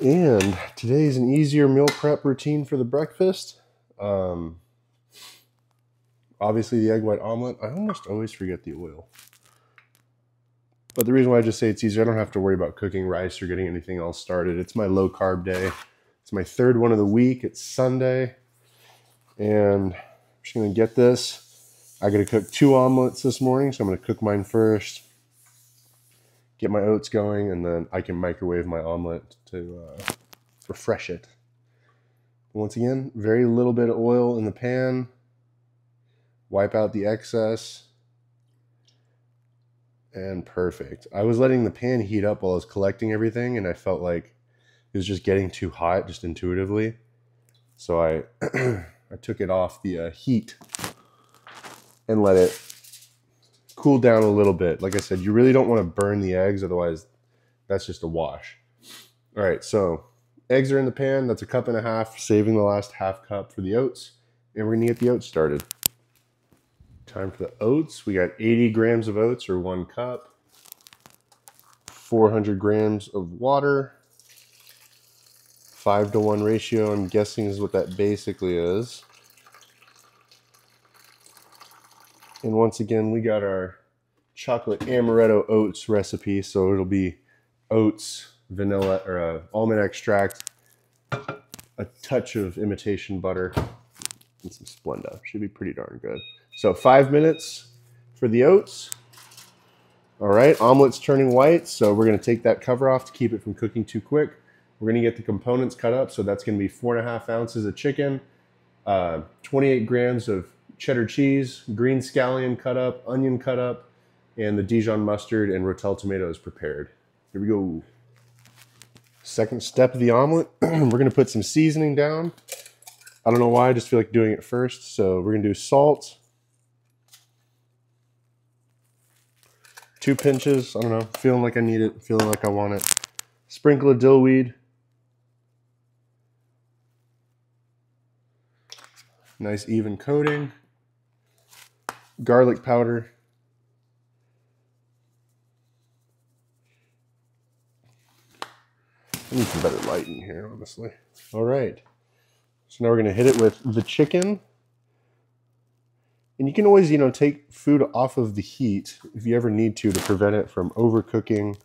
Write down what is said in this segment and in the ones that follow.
And today is an easier meal prep routine for the breakfast. Obviously the egg white omelet. I almost always forget the oil. But the reason why I just say it's easier, I don't have to worry about cooking rice or getting anything else started. It's my low carb day. It's my third one of the week. It's Sunday. And I'm just going to get this. I got to cook 2 omelets this morning, so I'm going to cook mine first. Get my oats going, and then I can microwave my omelet to refresh it. Once again, very little bit of oil in the pan. Wipe out the excess. And perfect. I was letting the pan heat up while I was collecting everything, and I felt like it was just getting too hot, just intuitively. So I I took it off the heat and let it cool down a little bit. Like I said, you really don't want to burn the eggs, otherwise that's just a wash. All right, so eggs are in the pan. That's 1.5 cups, saving the last 1/2 cup for the oats. And we're gonna get the oats started. Time for the oats. We got 80 grams of oats, or 1 cup. 400 grams of water. 5-to-1 ratio, I'm guessing is what that basically is. And once again, we got our chocolate amaretto oats recipe. So it'll be oats, vanilla, or almond extract, a touch of imitation butter, and some Splenda. Should be pretty darn good. So 5 minutes for the oats. All right, omelet's turning white, so we're gonna take that cover off to keep it from cooking too quick. We're gonna get the components cut up, so that's gonna be 4.5 ounces of chicken, 28 grams of cheddar cheese, green scallion cut up, onion cut up, and the Dijon mustard and Rotel tomatoes prepared. Here we go. Second step of the omelet, we're gonna put some seasoning down. I don't know why, I just feel like doing it first. So we're gonna do salt. 2 pinches, I don't know, feeling like I need it, feeling like I want it. Sprinkle of dill weed. Nice even coating. Garlic powder. I need some better light in here, honestly. All right. So now we're gonna hit it with the chicken. And you can always, take food off of the heat if you ever need to prevent it from overcooking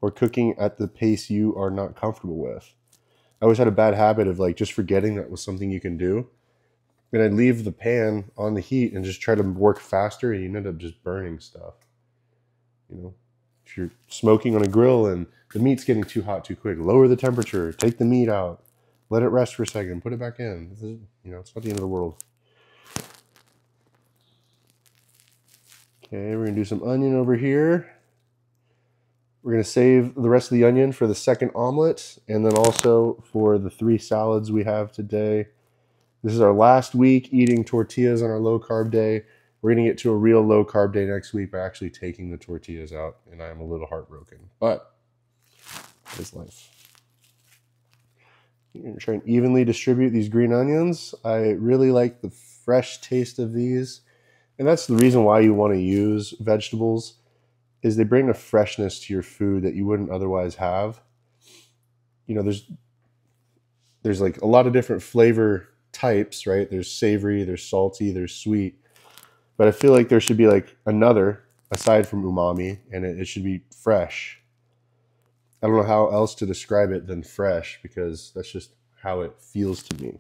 or cooking at the pace you are not comfortable with. I always had a bad habit of just forgetting that was something you can do. And I'd leave the pan on the heat and just try to work faster, and you end up just burning stuff. If you're smoking on a grill and the meat's getting too hot too quick, lower the temperature, take the meat out, let it rest for a second, put it back in. It's not the end of the world. Okay, we're gonna do some onion over here. We're gonna save the rest of the onion for the second omelet, and then also for the 3 salads we have today. This is our last week eating tortillas on our low carb day. We're gonna get to a real low carb day next week by actually taking the tortillas out, and I am a little heartbroken, but it's life. You're gonna try and evenly distribute these green onions. I really like the fresh taste of these. And that's the reason why you want to use vegetables, is they bring a freshness to your food that you wouldn't otherwise have. There's a lot of different flavor types, right? There's savory, there's salty, there's sweet. But I feel like there should be another, aside from umami, and it should be fresh. I don't know how else to describe it than fresh, because that's just how it feels to me.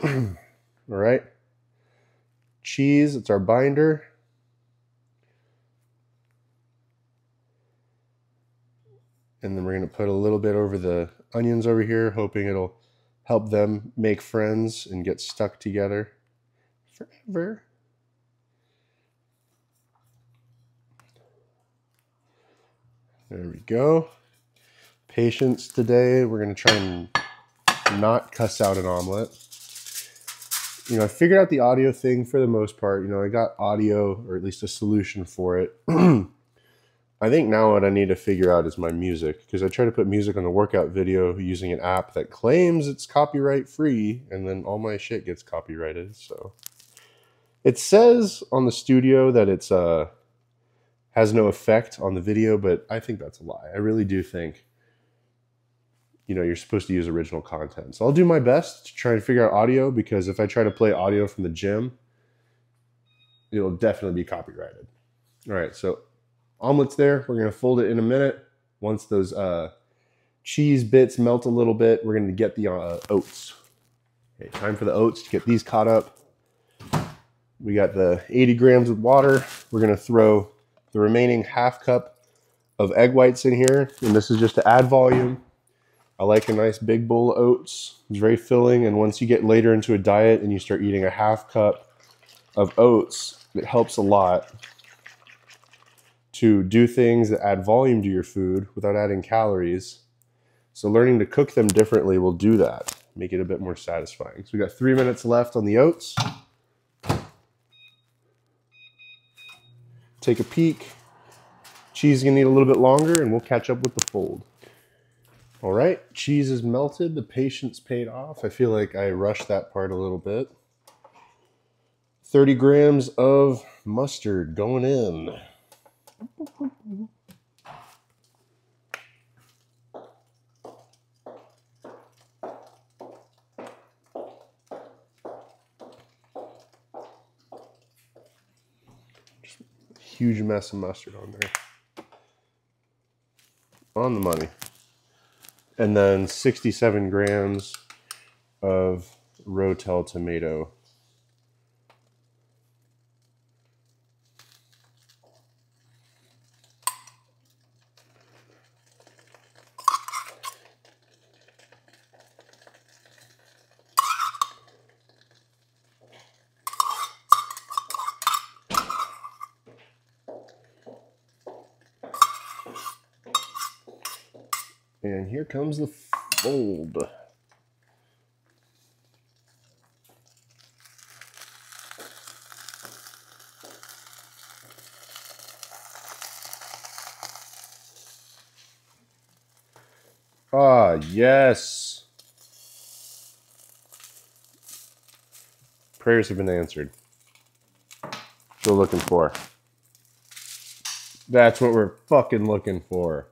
All right. Cheese, it's our binder. And then we're going to put a little bit over the onions over here, hoping it'll help them make friends and get stuck together forever. There we go. Patience today. We're going to try and not cuss out an omelet. I figured out the audio thing for the most part. I got audio, or at least a solution for it. I think now what I need to figure out is my music, because I try to put music on the workout video using an app that claims it's copyright free, and then all my shit gets copyrighted. So it says on the studio that it's has no effect on the video, but I think that's a lie. I really do think you know, you're supposed to use original content. So I'll do my best to try and figure out audio, because if I try to play audio from the gym, it'll definitely be copyrighted. All right, so omelet's there. We're going to fold it in a minute. Once those cheese bits melt a little bit, we're going to get the oats. Okay, time for the oats to get these caught up. We got the 80 grams of water. We're going to throw the remaining half cup of egg whites in here, and this is just to add volume. I like a nice big bowl of oats. It's very filling, and once you get later into a diet and you start eating a half cup of oats, it helps a lot to do things that add volume to your food without adding calories. So learning to cook them differently will do that, make it a bit more satisfying. So we got 3 minutes left on the oats. Take a peek. Cheese is gonna need a little bit longer, and we'll catch up with the fold. All right, cheese is melted. The patience paid off. I feel like I rushed that part a little bit. 30 grams of mustard going in. Just a huge mess of mustard on there. On the money. And then 67 grams of Rotel tomato. And here comes the fold. Ah, yes. Prayers have been answered. That's what we're looking for. That's what we're fucking looking for.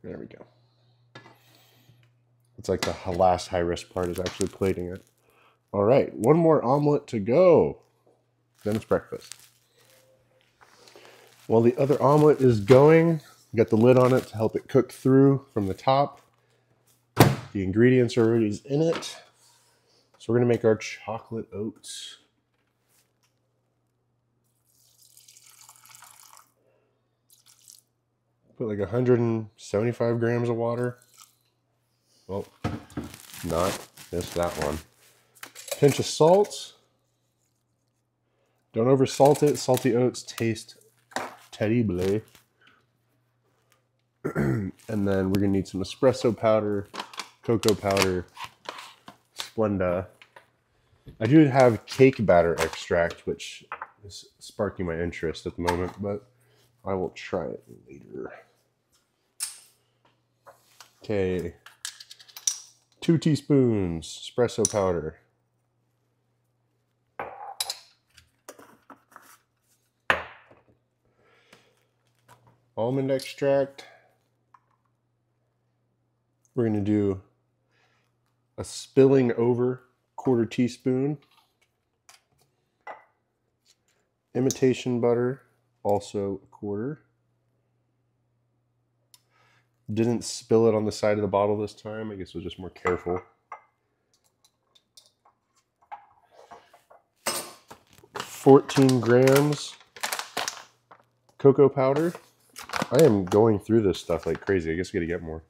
There we go. It's like the last high-risk part is actually plating it. All right, one more omelet to go. Then it's breakfast. While the other omelet is going, we got the lid on it to help it cook through from the top. The ingredients are already in it. So we're gonna make our chocolate oats. Put like 175 grams of water. Well, not just that one. Pinch of salt. Don't over salt it. Salty oats taste terrible. And then we're gonna need some espresso powder, cocoa powder, Splenda. I do have cake batter extract, which is sparking my interest at the moment, but I will try it later. Okay. 2 teaspoons espresso powder. Almond extract. We're going to do a spilling over 1/4 teaspoon. Imitation butter, also 1/4. Didn't spill it on the side of the bottle this time. I guess I was just more careful. 14 grams cocoa powder. I am going through this stuff like crazy. I guess I gotta get more.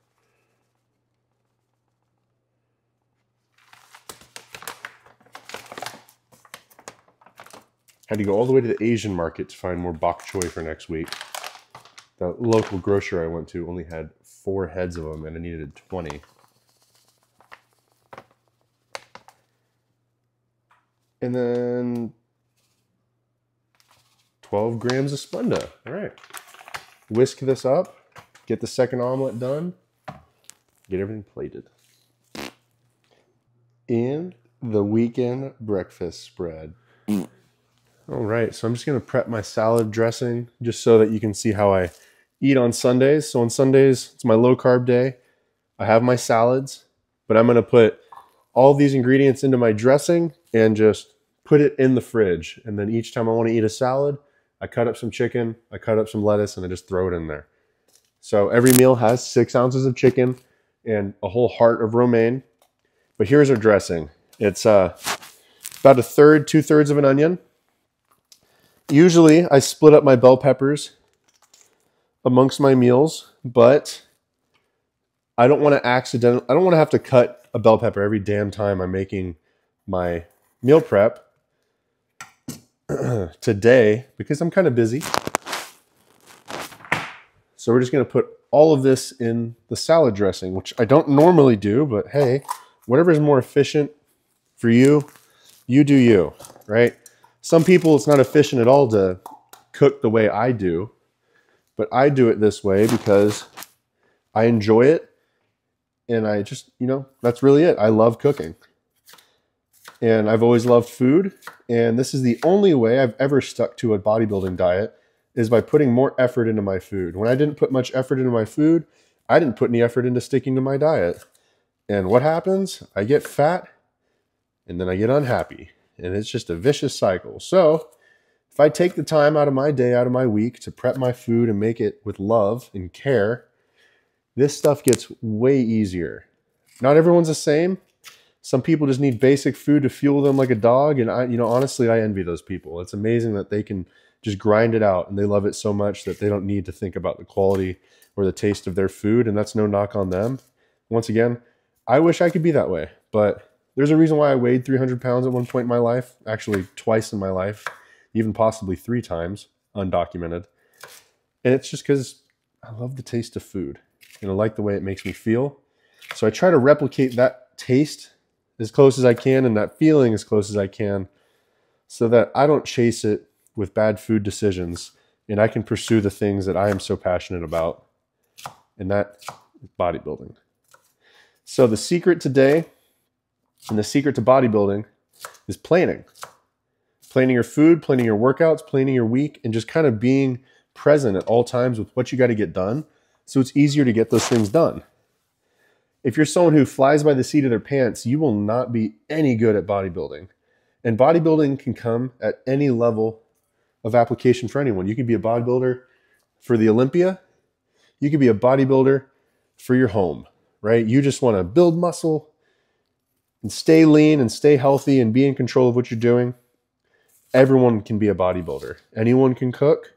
Had to go all the way to the Asian market to find more bok choy for next week. The local grocer I went to only had 4 heads of them, and I needed 20. And then 12 grams of Splenda. All right. Whisk this up. Get the second omelet done. Get everything plated. And the weekend breakfast spread. All right, so I'm just going to prep my salad dressing just so that you can see how I eat on Sundays. So on Sundays, it's my low carb day. I have my salads, but I'm going to put all these ingredients into my dressing and just put it in the fridge. And then each time I want to eat a salad, I cut up some chicken, I cut up some lettuce, and I just throw it in there. So every meal has 6 ounces of chicken and a whole heart of romaine. But here's our dressing. It's about 1/3, 2/3 of an onion. Usually I split up my bell peppers amongst my meals, but I don't want to have to cut a bell pepper every damn time I'm making my meal prep today because I'm kind of busy. So we're just going to put all of this in the salad dressing, which I don't normally do, but hey, whatever is more efficient for you, you do you, right? Some people, it's not efficient at all to cook the way I do, but I do it this way because I enjoy it. And I just, that's really it. I love cooking. And I've always loved food. And this is the only way I've ever stuck to a bodybuilding diet is by putting more effort into my food. When I didn't put much effort into my food, I didn't put any effort into sticking to my diet. And what happens? I get fat and then I get unhappy. And it's just a vicious cycle. So if I take the time out of my day, out of my week to prep my food and make it with love and care, this stuff gets way easier. Not everyone's the same. Some people just need basic food to fuel them like a dog. And honestly, I envy those people. It's amazing that they can just grind it out and they love it so much that they don't need to think about the quality or the taste of their food. And that's no knock on them. Once again, I wish I could be that way, but there's a reason why I weighed 300 pounds at one point in my life, actually twice in my life, even possibly 3 times, undocumented. And it's just because I love the taste of food and I like the way it makes me feel. So I try to replicate that taste as close as I can and that feeling as close as I can so that I don't chase it with bad food decisions and I can pursue the things that I am so passionate about. And that is bodybuilding. So the secret today and the secret to bodybuilding is planning. Planning your food, planning your workouts, planning your week, and just kind of being present at all times with what you got to get done so it's easier to get those things done. If you're someone who flies by the seat of their pants, you will not be any good at bodybuilding. And bodybuilding can come at any level of application for anyone. You can be a bodybuilder for the Olympia. You can be a bodybuilder for your home, right? You just want to build muscle and stay lean and stay healthy and be in control of what you're doing. Everyone can be a bodybuilder. Anyone can cook.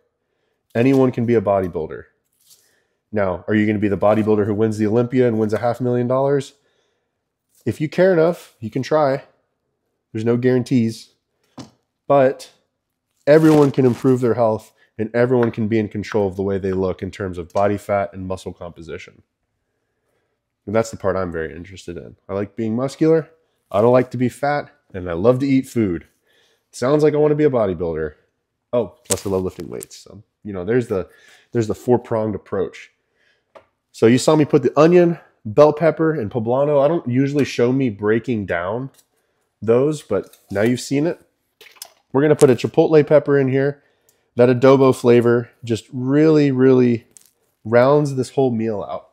Anyone can be a bodybuilder. Now, are you going to be the bodybuilder who wins the Olympia and wins $500,000? If you care enough, you can try. There's no guarantees. But everyone can improve their health and everyone can be in control of the way they look in terms of body fat and muscle composition. And that's the part I'm very interested in. I like being muscular. I don't like to be fat. And I love to eat food. Sounds like I want to be a bodybuilder. Oh, plus I love lifting weights. So, there's the 4-pronged approach. So you saw me put the onion, bell pepper, and poblano. I don't usually show me breaking down those, but now you've seen it. We're going to put a chipotle pepper in here. That adobo flavor just really, really rounds this whole meal out.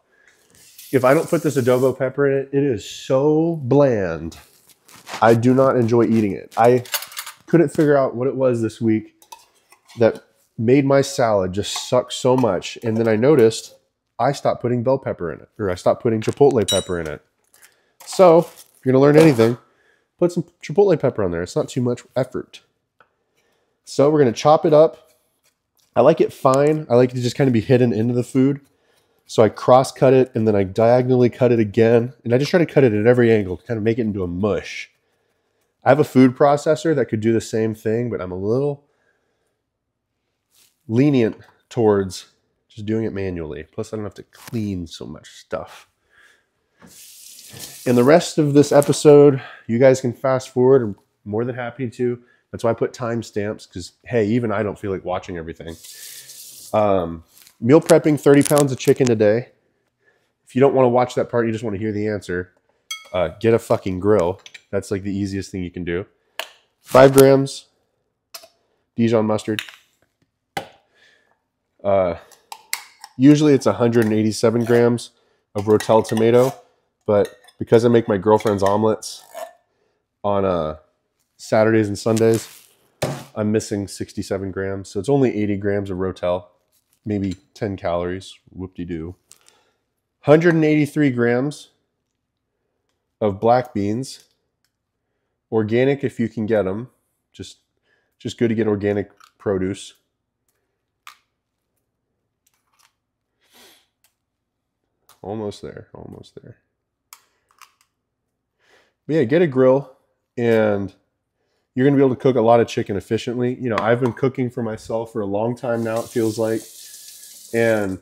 If I don't put this adobo pepper in it, it is so bland. I do not enjoy eating it. I couldn't figure out what it was this week that made my salad just suck so much. And then I noticed I stopped putting bell pepper in it, or I stopped putting chipotle pepper in it. So if you're going to learn anything, put some chipotle pepper on there. It's not too much effort. So we're going to chop it up. I like it fine. I like it to just kind of be hidden into the food. So I cross cut it and then I diagonally cut it again. And I just try to cut it at every angle to kind of make it into a mush. I have a food processor that could do the same thing, but I'm a little lenient towards just doing it manually. Plus I don't have to clean so much stuff. In the rest of this episode, you guys can fast forward. I'm more than happy to. That's why I put timestamps, because, hey, even I don't feel like watching everything. Meal prepping 30 pounds of chicken a day. If you don't want to watch that part, you just want to hear the answer, get a fucking grill. That's like the easiest thing you can do. 5 grams Dijon mustard. Usually it's 187 grams of Rotel tomato, but because I make my girlfriend's omelets on Saturdays and Sundays, I'm missing 67 grams. So it's only 80 grams of Rotel, maybe 10 calories, whoop-de-doo. 183 grams of black beans, organic if you can get them. Just good to get organic produce. Almost there, almost there. But yeah, get a grill, and you're going to be able to cook a lot of chicken efficiently. You know, I've been cooking for myself for a long time now, it feels like. And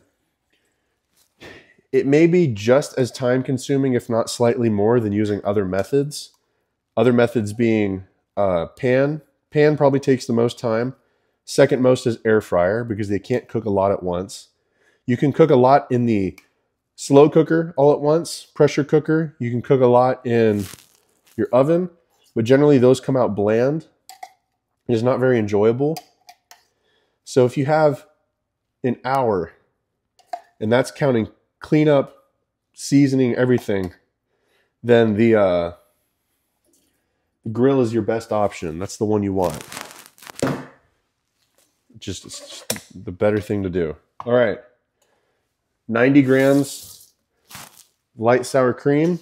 it may be just as time consuming, if not slightly more, than using other methods. Other methods being pan. Pan probably takes the most time. Second most is air fryer, because they can't cook a lot at once. You can cook a lot in the slow cooker all at once, pressure cooker. You can cook a lot in your oven, but generally those come out bland. It's not very enjoyable. So if you have an hour, and that's counting cleanup, seasoning, everything, then the grill is your best option. That's the one you want. It's just the better thing to do. All right. 90 grams light sour cream.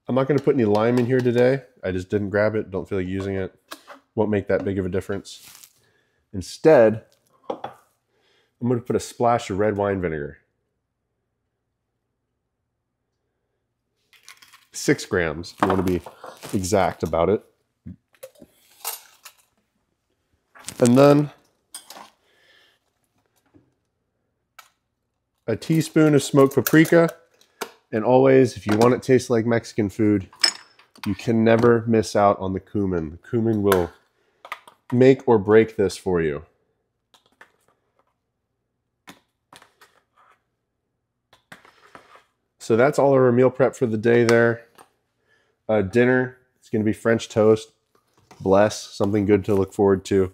I'm not going to put any lime in here today. I just didn't grab it. Don't feel like using it. Won't make that big of a difference. Instead, I'm going to put a splash of red wine vinegar. 6 grams, if you want to be exact about it. And then a teaspoon of smoked paprika. And always, if you want it to taste like Mexican food, you can never miss out on the cumin. The cumin will make or break this for you. So that's all of our meal prep for the day there. Dinner, it's going to be French toast. Bless, something good to look forward to.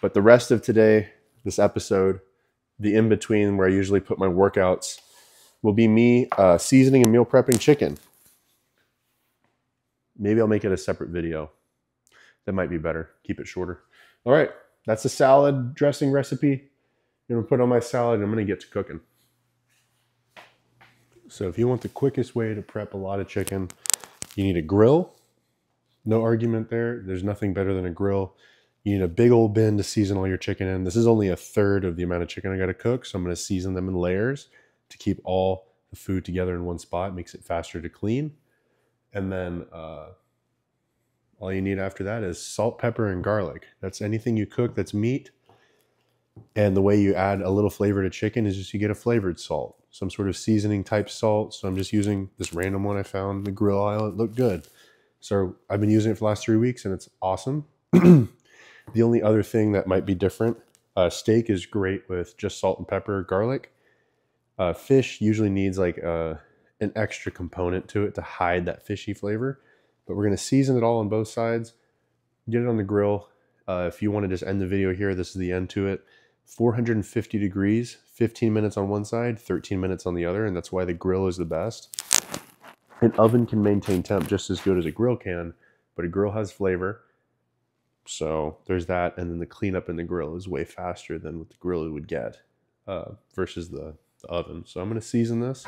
But the rest of today, this episode, the in-between where I usually put my workouts, will be me seasoning and meal prepping chicken. Maybe I'll make it a separate video. That might be better. Keep it shorter. All right, that's the salad dressing recipe. I'm going to put on my salad, and I'm going to get to cooking. So if you want the quickest way to prep a lot of chicken, you need a grill. No argument there. There's nothing better than a grill. You need a big old bin to season all your chicken in. This is only 1/3 of the amount of chicken I got to cook, so I'm going to season them in layers to keep all the food together in one spot. It makes it faster to clean. And then all you need after that is salt, pepper, and garlic. That's anything you cook that's meat. And the way you add a little flavor to chicken is just you get a flavored salt, some sort of seasoning type salt. So I'm just using this random one I found in the grill aisle. It looked good. So I've been using it for the last 3 weeks, and it's awesome. The only other thing that might be different, steak is great with just salt and pepper, garlic. Fish usually needs like an extra component to it to hide that fishy flavor. But we're going to season it all on both sides, get it on the grill. If you want to just end the video here, this is the end to it. 450 degrees, 15 minutes on one side, 13 minutes on the other, and that's why the grill is the best. An oven can maintain temp just as good as a grill can, but a grill has flavor. So there's that, and then the cleanup in the grill is way faster than what the grill would get versus the oven. So I'm going to season this.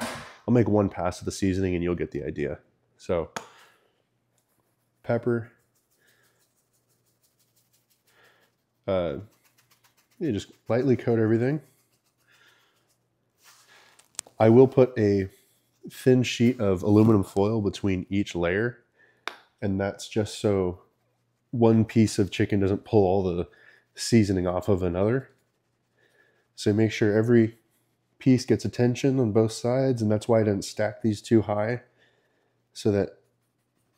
I'll make one pass of the seasoning, and you'll get the idea. So pepper. You just lightly coat everything. I will put a thin sheet of aluminum foil between each layer, and that's just so one piece of chicken doesn't pull all the seasoning off of another. So make sure every piece gets attention on both sides, and that's why I didn't stack these too high, so that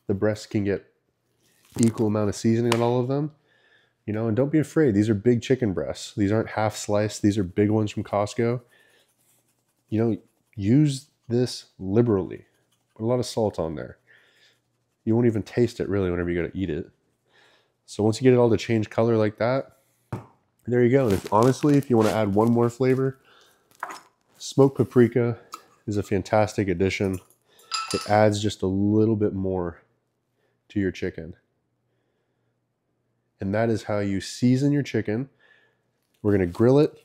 the breast can get equal amount of seasoning on all of them. You know, and don't be afraid. These are big chicken breasts. These aren't half sliced. These are big ones from Costco. You know, use this liberally. Put a lot of salt on there. You won't even taste it really whenever you go to eat it. So once you get it all to change color like that, there you go. And honestly, if you want to add one more flavor, smoked paprika is a fantastic addition. It adds just a little bit more to your chicken. And that is how you season your chicken. We're going to grill it.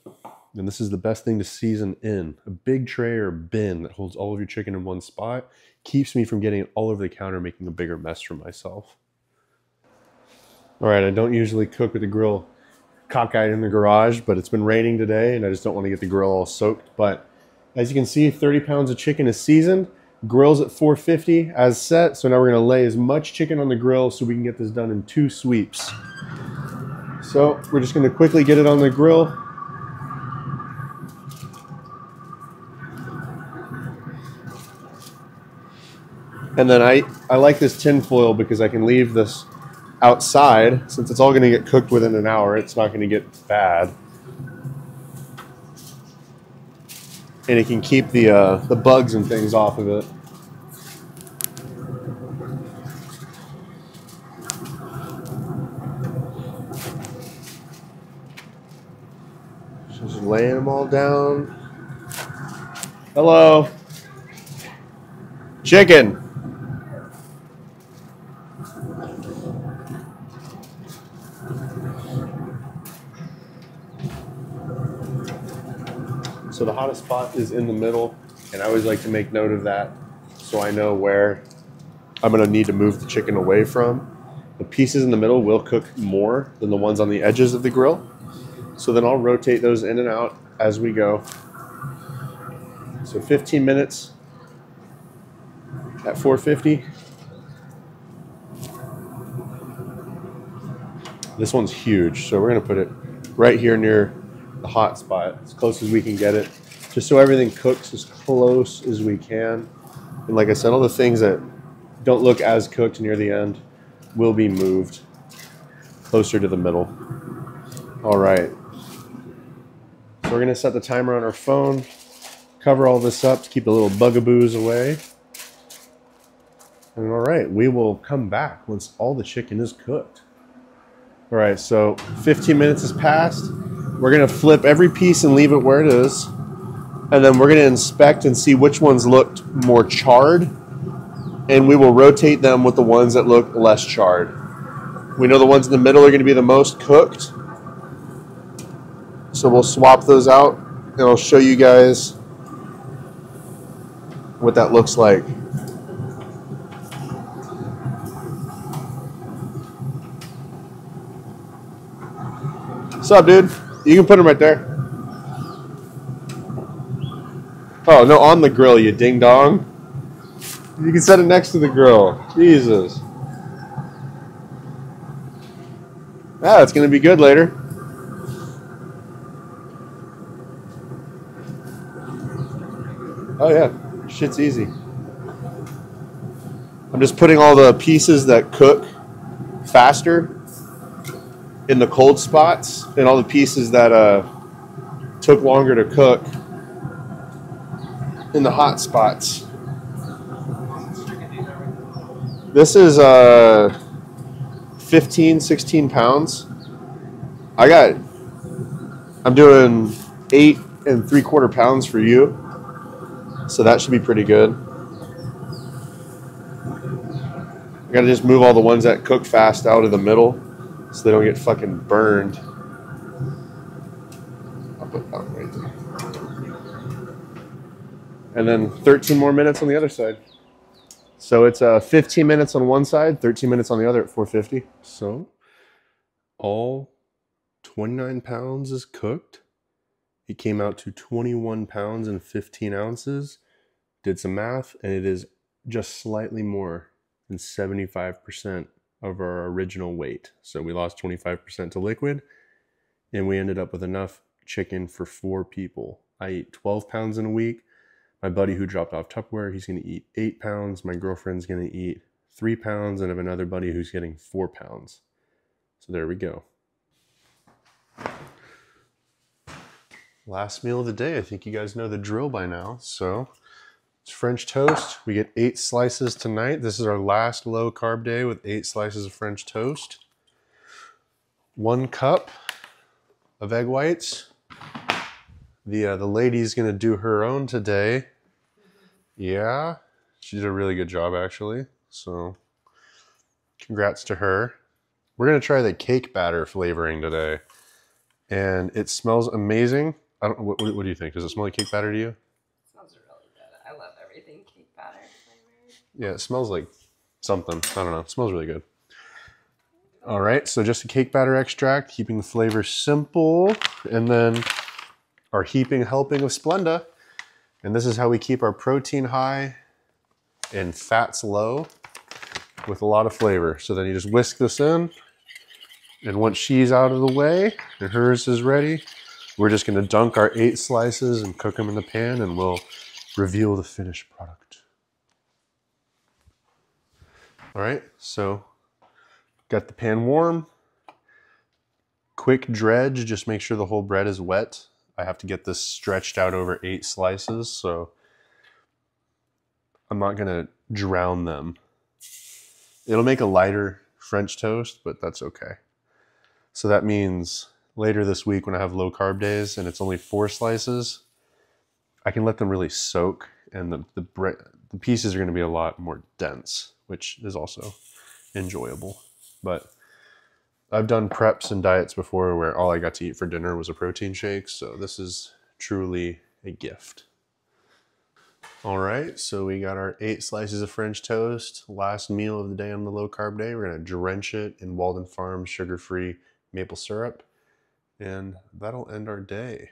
And this is the best thing to season in. A big tray or bin that holds all of your chicken in one spot keeps me from getting it all over the counter, making a bigger mess for myself. All right, I don't usually cook with the grill cockeyed in the garage, but it's been raining today and I just don't want to get the grill all soaked. But as you can see, 30 pounds of chicken is seasoned. Grill's at 450 as set. So now we're going to lay as much chicken on the grill so we can get this done in 2 sweeps. So we're just going to quickly get it on the grill. And then I like this tin foil because I can leave this outside. Since it's all going to get cooked within an hour, it's not going to get bad. And it can keep the bugs and things off of it. Just laying them all down. Hello. Chicken. So the hottest spot is in the middle, and I always like to make note of that so I know where I'm going to need to move the chicken away from. The pieces in the middle will cook more than the ones on the edges of the grill. So then I'll rotate those in and out as we go. So 15 minutes at 450. This one's huge, so we're going to put it right here near the hot spot, as close as we can get it, just so everything cooks as close as we can. And like I said, all the things that don't look as cooked near the end will be moved closer to the middle. All right. So we're going to set the timer on our phone, cover all this up to keep the little bugaboos away. And all right, we will come back once all the chicken is cooked. All right, so 15 minutes has passed. We're going to flip every piece and leave it where it is. And then we're going to inspect and see which ones looked more charred. And we will rotate them with the ones that look less charred. We know the ones in the middle are going to be the most cooked. So we'll swap those out and I'll show you guys what that looks like. What's up, dude? You can put them right there. Oh, no, on the grill, you ding dong. You can set it next to the grill. Jesus. Ah, it's going to be good later. Oh, yeah. Shit's easy. I'm just putting all the pieces that cook faster in the cold spots, and all the pieces that took longer to cook in the hot spots. This is 15, 16 pounds. I'm doing 8 3/4 pounds for you, so that should be pretty good. I gotta just move all the ones that cook fast out of the middle so they don't get fucking burned. I'll put that right there. And then 13 more minutes on the other side. So it's 15 minutes on one side, 13 minutes on the other at 450. So all 29 pounds is cooked. It came out to 21 pounds and 15 ounces. Did some math, and it is just slightly more than 75% of our original weight. So we lost 25% to liquid, and we ended up with enough chicken for 4 people. I eat 12 pounds in a week. My buddy who dropped off Tupperware, he's going to eat 8 pounds. My girlfriend's going to eat 3 pounds, and I have another buddy who's getting 4 pounds. So there we go. Last meal of the day. I think you guys know the drill by now. So it's French toast. We get 8 slices tonight. This is our last low carb day with 8 slices of French toast. 1 cup of egg whites. The lady's gonna do her own today. Yeah, she did a really good job actually. So congrats to her. We're gonna try the cake batter flavoring today, and it smells amazing. I don't. What do you think? Does it smell like cake batter to you? It smells really good. I love everything cake batter flavored. Yeah, it smells like something. I don't know. It smells really good. All right, so just a cake batter extract, keeping the flavor simple, and then our heaping helping of Splenda. And this is how we keep our protein high and fats low with a lot of flavor. So then you just whisk this in, and once she's out of the way and hers is ready, we're just gonna dunk our 8 slices and cook them in the pan, and we'll reveal the finished product. All right, so got the pan warm. Quick dredge, just make sure the whole bread is wet. I have to get this stretched out over 8 slices, so I'm not gonna drown them. It'll make a lighter French toast, but that's okay. So that means later this week when I have low carb days and it's only 4 slices, I can let them really soak, and the pieces are gonna be a lot more dense, which is also enjoyable. But I've done preps and diets before where all I got to eat for dinner was a protein shake, so this is truly a gift. All right, so we got our 8 slices of French toast, last meal of the day on the low carb day. We're gonna drench it in Walden Farms sugar-free maple syrup, and that'll end our day.